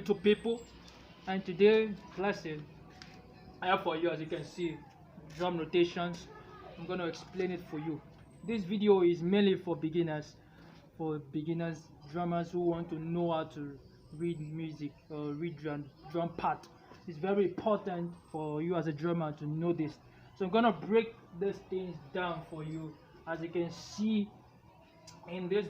YouTube people, and today's lesson I have for you, as you can see, drum notations. I'm going to explain it for you. This video is mainly for beginners, drummers who want to know how to read music or read drum part. It's very important for you as a drummer to know this. So I'm going to break these things down for you. As you can see in this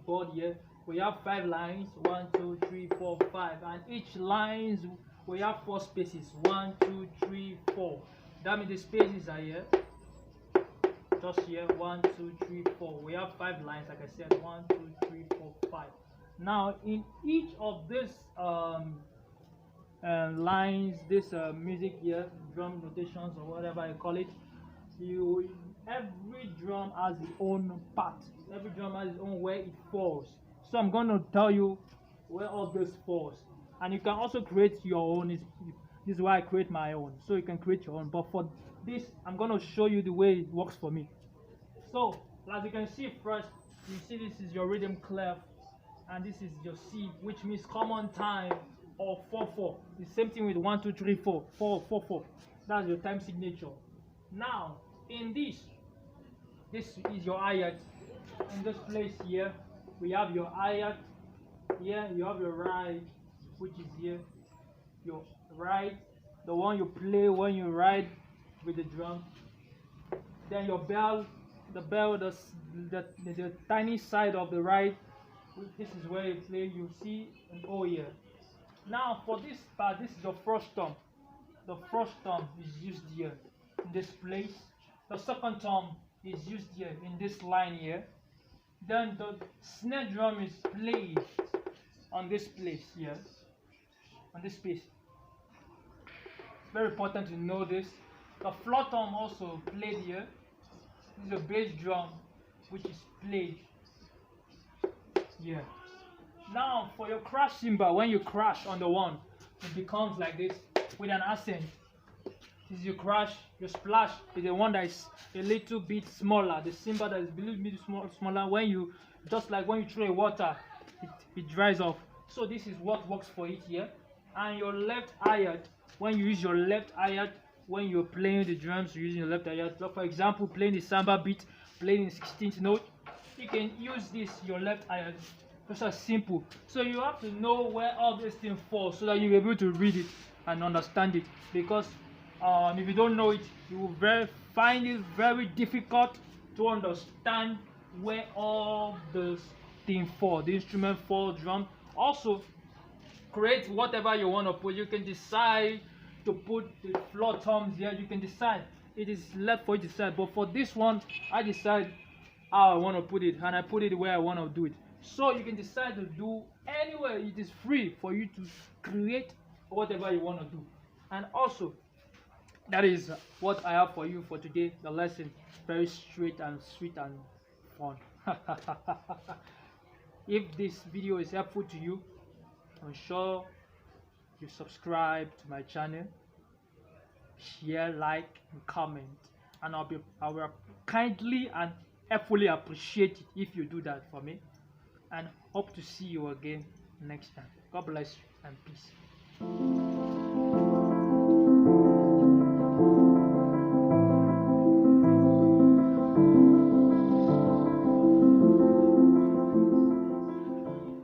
board here, we have 5 lines, 1 2 3 4 5, and each lines we have 4 spaces, 1 2 3 4. That means the spaces are here, just here, 1 2 3 4. We have 5 lines, like I said, 1 2 3 4 5. Now in each of these lines, this music here, drum notations or whatever I call it, every drum has its own part. Every drum has its own where it falls. So I'm going to tell you where all this falls, and you can also create your own. This is why I create my own, so you can create your own. But for this, I'm going to show you the way it works for me. So as you can see, first you see this is your rhythm clef, and this is your C, which means common time, or 4/4. The same thing with 1 2 3 4 4 4 4. That's your time signature. Now in this is your ayat. In this place here we have your ayat. Here you have your right, which is here, your right, the one you play when you ride with the drum. Then your bell, the tiny side of the right, this is where you play. You see an O here. Now for this part, this is your first thumb. The first thumb is used here in this place. The second thumb is used here in this line here. Then the snare drum is played on this place here, on this space. It's very important to know this. The floor thumb also played here. This is a bass drum which is played here. Now for your crash cymbal, when you crash on the one, it becomes like this with an accent. This is your crash. Your splash is the one that is a little bit smaller. The cymbal that is a little bit smaller. When you, just like when you throw water, it dries off. So this is what works for it here. And your left ayat, when you use your left ayat, when you're playing the drums, you're using your left ayat. So for example, playing the samba beat, playing the 16th note, you can use this, your left ayat. Just as simple. So you have to know where all these things fall so that you'll be able to read it and understand it. Because if you don't know it, you will find it very difficult to understand where all those things fall. The instrument fall, drum. Also, create whatever you want to put. You can decide to put the floor thumbs here. You can decide. It is left for you to decide. But for this one, I decide how I want to put it, and I put it where I want to do it. So you can decide to do anywhere. It is free for you to create whatever you want to do. And also, that is what I have for you for today. The lesson, very straight and sweet and fun. If this video is helpful to you, I'm sure you subscribe to my channel, share, like, and comment, and I will kindly and helpfully appreciate it if you do that for me. And hope to see you again next time. God bless you and peace.